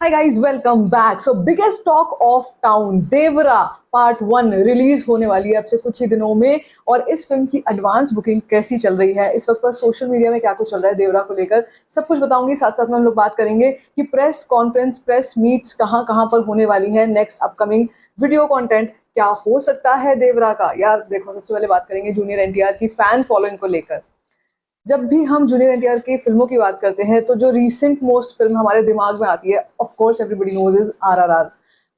Hi guys, welcome back. So biggest talk of town, Devara part 1 release होने वाली है अब से कुछ ही दिनों में। और इस फिल्म की एडवांस बुकिंग कैसी चल रही है इस वक्त पर सोशल मीडिया में, क्या कुछ चल रहा है देवरा को लेकर, सब कुछ बताऊंगी। साथ साथ में हम लोग बात करेंगे कि प्रेस कॉन्फ्रेंस, प्रेस मीट्स कहाँ कहाँ पर होने वाली है, नेक्स्ट अपकमिंग वीडियो कंटेंट क्या हो सकता है देवरा का। यार देखो, सबसे पहले बात करेंगे जूनियर एनटीआर की फैन फॉलोइंग को लेकर। जब भी हम जूनियर एनटीआर की फिल्मों की बात करते हैं तो जो रीसेंट मोस्ट फिल्म हमारे दिमाग में आती है, of course everybody knows, is RRR.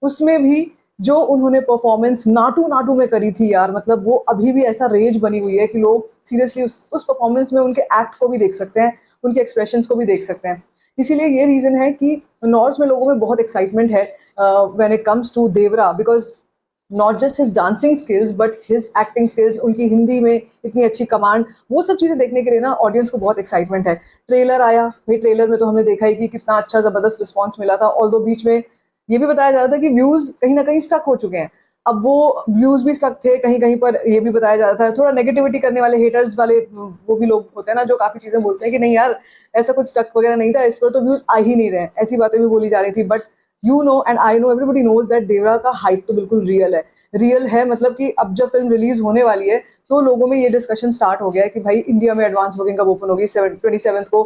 उसमें भी जो उन्होंने परफॉर्मेंस नाटू नाटू में करी थी यार, मतलब वो अभी भी ऐसा रेज बनी हुई है कि लोग सीरियसली उस परफॉर्मेंस में उनके एक्ट को भी देख सकते हैं, उनके एक्सप्रेशंस को भी देख सकते हैं। इसीलिए ये रीजन है कि नॉर्थ में लोगों में बहुत एक्साइटमेंट है when it comes to Devara, because not just his dancing skills but his acting skills, उनकी हिंदी में इतनी अच्छी कमांड, वो सब चीज़ें देखने के लिए ना ऑडियंस को बहुत एक्साइटमेंट है। ट्रेलर आया भाई, ट्रेलर में तो हमने देखा ही कि कितना अच्छा ज़बरदस्त रिस्पॉन्स मिला था। ऑल्दो बीच में ये भी बताया जा रहा था कि व्यूज़ कहीं ना कहीं स्टक हो चुके हैं। अब वो व्यूज़ भी स्टक थे कहीं कहीं पर, ये भी बताया जा रहा था। थोड़ा नेगेटिविटी करने वाले हेटर्स वाले वो भी लोग होते हैं ना, जो काफ़ी चीज़ें बोलते हैं कि नहीं यार ऐसा कुछ स्टक वगैरह नहीं था, इस पर तो व्यूज़ आ ही नहीं रहे हैं, ऐसी बातें भी बोली जा रही थी। But you know and I know, everybody knows that Devara का हाइप तो बिल्कुल रियल है। रियल है मतलब कि अब जब फिल्म रिलीज होने वाली है तो लोगों में ये डिस्कशन स्टार्ट हो गया है कि भाई इंडिया में एडवांस बुकिंग कब ओपन होगी, 27 को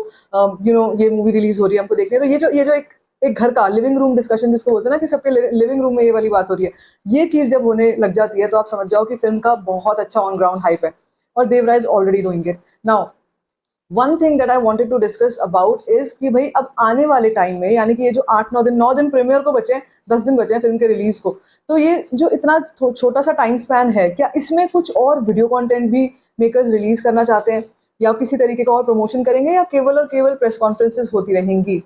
ये मूवी रिलीज हो रही है हमको देखने। तो ये जो एक घर का लिविंग रूम डिस्कशन जिसको बोलते हैं ना, कि सबके लिविंग रूम में ये वाली बात हो रही है, ये चीज जब होने लग जाती है तो आप समझ जाओ कि फिल्म का बहुत अच्छा ऑन ग्राउंड हाइप है। और Devara is already doing it now. One thing that I wanted to discuss about is कि भाई अब आने वाले टाइम में, यानी कि ये जो 8-9 दिन प्रीमियर को बचे हैं, 10 दिन बचे हैं फिल्म के रिलीज को, तो ये जो इतना छोटा सा टाइम स्पैन है, क्या इसमें कुछ और वीडियो कंटेंट भी मेकर्स रिलीज करना चाहते हैं, या किसी तरीके का और प्रमोशन करेंगे, या केवल और केवल प्रेस कॉन्फ्रेंसेस होती रहेंगी।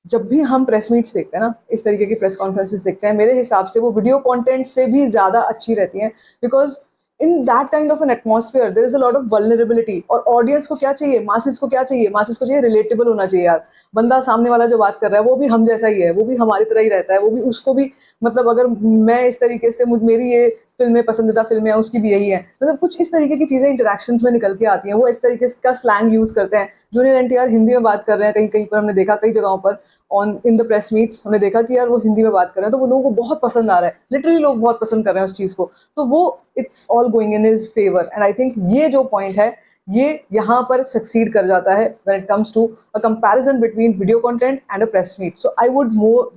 जब भी हम प्रेस मीट्स देखते हैं ना, इस तरीके की प्रेस कॉन्फ्रेंसेस देखते हैं, मेरे हिसाब से वो वीडियो कंटेंट से भी ज़्यादा अच्छी रहती हैं। Because in that kind of an atmosphere there is a lot of vulnerability. और ऑडियंस को क्या चाहिए, मासिस को क्या चाहिए, मासिस को चाहिए रिलेटेबल होना चाहिए यार। बंदा सामने वाला जो बात कर रहा है वो भी हम जैसा ही है, वो भी हमारी तरह ही रहता है, वो भी, उसको भी मतलब अगर मैं इस तरीके से, मेरी ये फिल्में पसंदीदा फिल्में हैं, उसकी भी यही है, मतलब कुछ इस तरीके की चीज़ें इंटरेक्शंस में निकल के आती हैं। वो इस तरीके का स्लैंग यूज़ करते हैं। जूनियर एनटीआर हिंदी में बात कर रहे हैं, कहीं कहीं पर हमने देखा, कई जगहों पर on in the press meets हमने देखा कि यार वो हिंदी में बात कर रहे हैं, तो वो लोगों को बहुत पसंद आ रहा है, लिटरली लोग बहुत पसंद कर रहे हैं उस चीज़ को। तो वो it's all going in his favour, and I think ये जो पॉइंट है ये यहाँ पर सक्सीड कर जाता है when it comes to a comparison between video content and a press meet. So I would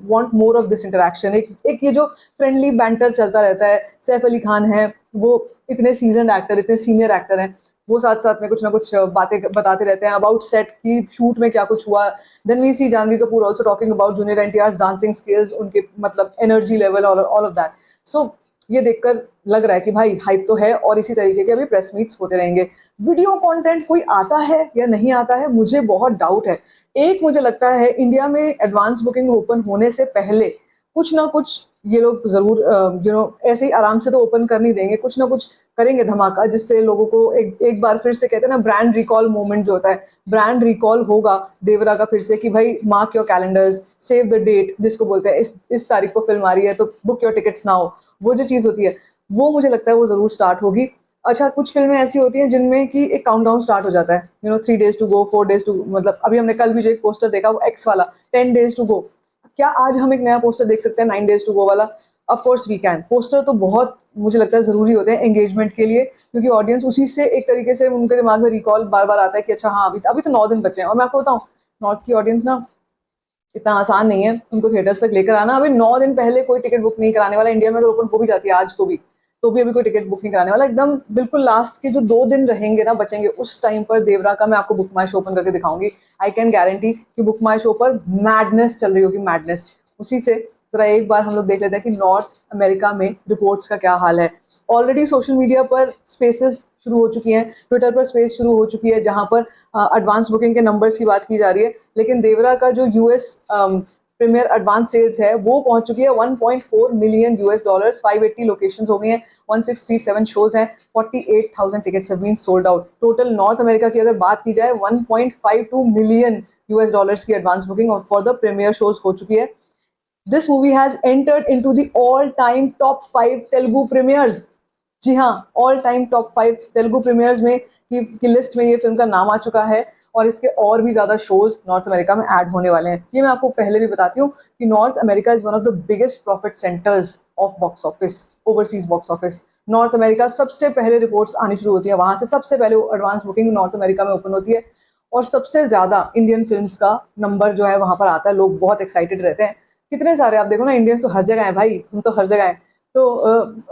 want more of this interaction. एक ये जो फ्रेंडली बैंटर चलता रहता है, सैफ अली खान है, वो इतने सीजन एक्टर, इतने सीनियर एक्टर हैं, वो साथ साथ में कुछ ना कुछ बातें बताते रहते हैं अबाउट सेट की शूट में क्या कुछ हुआ। Then we see Janhvi Kapoor also talking about junior NTR dancing skills, उनके मतलब energy level, all of that. So ये देखकर लग रहा है कि भाई हाइप तो है, और इसी तरीके के अभी प्रेस मीट्स होते रहेंगे। वीडियो कंटेंट कोई आता है या नहीं आता है, मुझे बहुत डाउट है। एक मुझे लगता है इंडिया में एडवांस बुकिंग ओपन होने से पहले कुछ ना कुछ ये लोग जरूर ऐसे ही आराम से तो ओपन कर नहीं देंगे, कुछ ना कुछ करेंगे धमाका, जिससे लोगों को एक बार फिर से, कहते हैं ना ब्रांड रिकॉल मोमेंट जो होता है, ब्रांड रिकॉल होगा देवरा का फिर से, कि भाई mark your calendars, save the date जिसको बोलते हैं, इस तारीख को फिल्म आ रही है तो बुक योर टिकट्स नाउ। वो जो चीज़ होती है वो मुझे लगता है वो जरूर स्टार्ट होगी। अच्छा, कुछ फिल्में ऐसी होती हैं जिनमें कि एक काउंटडाउन स्टार्ट हो जाता है, 3 days to go, 4 days to, मतलब अभी हमने कल भी जो एक पोस्टर देखा वो एक्स वाला, 10 days टू गो। क्या आज हम एक नया पोस्टर देख सकते हैं 9 days टू गो वाला? Of course we can. Poster तो बहुत मुझे लगता है ज़रूरी होते हैं एंगेजमेंट के लिए, क्योंकि ऑडियंस उसी से एक तरीके से उनके दिमाग में रिकॉल बार बार आता है कि अच्छा हाँ अभी अभी तो 9 दिन बचे हैं। और मैं आपको बताऊँ, नॉर्थ की ऑडियंस ना इतना आसान नहीं है उनको थिएटर्स तक लेकर आना। अभी 9 दिन पहले कोई टिकट बुक नहीं कराने वाला इंडिया में, अगर ओपन हो भी जाती है आज तो भी अभी कोई टिकट बुक नहीं कराने वाला। एकदम बिल्कुल लास्ट के जो 2 दिन रहेंगे ना, बचेंगे, उस टाइम पर देवरा का मैं आपको बुक माई शो ओपन करके दिखाऊंगी। आई कैन गारंटी कि बुक माई शो पर मैडनेस चल रही होगी, मैडनेस। उसी से जरा एक बार हम लोग देख लेते हैं कि नॉर्थ अमेरिका में रिपोर्ट्स का क्या हाल है। ऑलरेडी सोशल मीडिया पर स्पेसेस शुरू हो चुकी हैं, ट्विटर पर स्पेस शुरू हो चुकी है, जहां पर एडवांस बुकिंग के नंबर्स की बात की जा रही है। लेकिन देवरा का जो यूएस प्रीमियर एडवांस सेल्स है वो पहुंच चुकी है 1.4 मिलियन US डॉलर्स, 580 लोकेशंस हो गई हैं, 1637 शोज हैं, 48,000 tickets have been sold out. Total North America की अगर बात की जाए 1.52 मिलियन US डॉलर्स की एडवांस बुकिंग और फॉर द प्रीमियर शोज हो चुकी है। This movie has entered into the all time top 5 Telugu premieres. जी हाँ, all time top 5 Telugu premieres में की लिस्ट में ये फिल्म का नाम आ चुका है। और इसके और भी ज़्यादा शोज नॉर्थ अमेरिका में ऐड होने वाले हैं। ये मैं आपको पहले भी बताती हूँ कि north America is one of the biggest profit centres of box office, overseas box office. North America सबसे पहले रिपोर्ट्स आनी शुरू होती है, वहाँ से सबसे पहले एडवांस बुकिंग नॉर्थ अमेरिका में ओपन होती है और सबसे ज़्यादा इंडियन फिल्म्स का नंबर जो है वहाँ पर आता है। लोग बहुत एक्साइटेड रहते हैं। कितने सारे आप देखो ना, इंडियंस तो हर जगह हैं भाई, हम तो हर जगह हैं। तो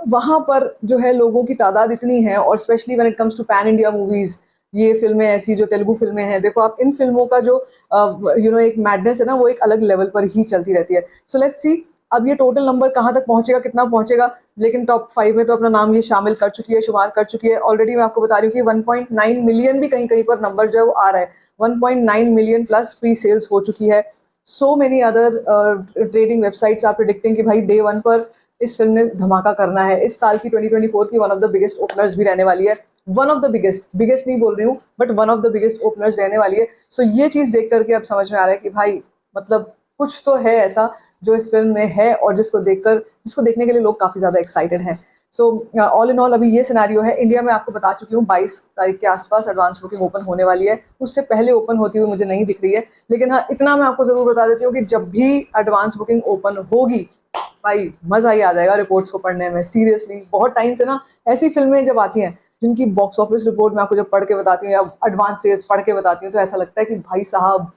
वहाँ पर जो है लोगों की तादाद इतनी है, और specially when it comes to pan India movies, ये फिल्में ऐसी जो तेलुगु फिल्में हैं, देखो आप इन फिल्मों का जो एक मैडनेस है ना, वो एक अलग लेवल पर ही चलती रहती है। सो लेट्स सी अब ये टोटल नंबर कहाँ तक पहुंचेगा, कितना पहुंचेगा, लेकिन टॉप 5 में तो अपना नाम ये शामिल कर चुकी है, शुमार कर चुकी है ऑलरेडी। मैं आपको बता रही हूँ कि 1.9 मिलियन भी कहीं कहीं पर नंबर जो है वो आ रहा है। 1.9 मिलियन प्लस प्री सेल्स हो चुकी है। So many other trading websites are predicting कि भाई डे 1 पर इस फिल्म ने धमाका करना है। इस साल की 2024 की one of the biggest openers भी रहने वाली है। वन ऑफ द बिगेस्ट नहीं बोल रही हूँ, but one of the biggest openers रहने वाली है। सो ये चीज़ देख करके अब समझ में आ रहा है कि भाई मतलब कुछ तो है ऐसा जो इस फिल्म में है, और जिसको देखने के लिए लोग काफ़ी ज़्यादा एक्साइटेड हैं। सो ऑल इन ऑल अभी ये सिनेरियो है। इंडिया में आपको बता चुकी हूँ 22 तारीख के आसपास एडवांस बुकिंग ओपन होने वाली है। उससे पहले ओपन होती हुई मुझे नहीं दिख रही है, लेकिन हाँ इतना मैं आपको ज़रूर बता देती हूँ कि जब भी एडवांस बुकिंग ओपन होगी भाई मज़ा ही आ जाएगा रिपोर्ट्स को पढ़ने में। सीरियसली बहुत टाइम से ना ऐसी फिल्में जब आती हैं जिनकी बॉक्स ऑफिस रिपोर्ट मैं आपको जब पढ़ के बताती हूँ या एडवांस सेल्स पढ़ के बताती हूँ, तो ऐसा लगता है कि भाई साहब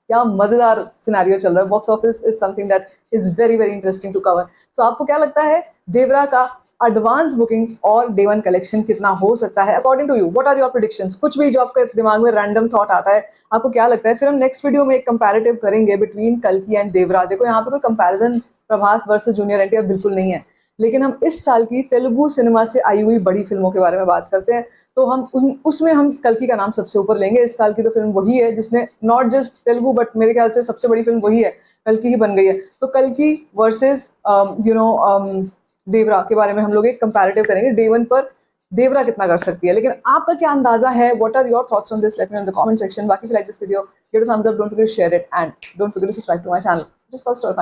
क्या मजेदार सिनेरियो चल रहा है। Box office is something that is very very interesting to cover. So आपको क्या लगता है देवरा का एडवांस बुकिंग और डे 1 कलेक्शन कितना हो सकता है according to you? What are your predictions? कुछ भी जो आपके दिमाग में रैंडम थॉट आता है, आपको क्या लगता है? फिर हम नेक्स्ट वीडियो में एक कंपैरेटिव करेंगे बिटवीन कल्कि एंड देवरा। देखो यहाँ पे कोई comparison Prabhas versus junior NTR बिल्कुल नहीं है, लेकिन हम इस साल की तेलुगु सिनेमा से आई हुई बड़ी फिल्मों के बारे में बात करते हैं, तो हम उसमें हम कल्कि का नाम सबसे ऊपर लेंगे। इस साल की तो फिल्म वही है जिसने नॉट जस्ट तेलुगु बट मेरे ख्याल से सबसे बड़ी फिल्म वही है, कल्कि ही बन गई है। तो कल्कि वर्सेस देवरा के बारे में हम लोग एक कंपैरेटिव करेंगे, डे 1 पर देवरा कितना कर सकती है। लेकिन आपका क्या अंदाजा है? What are your thoughts on this? Let me know in the comment section. बाकी if you like this video, give it a thumbs up, don't forget to share it, and don't forget to subscribe to my channel. Just for story.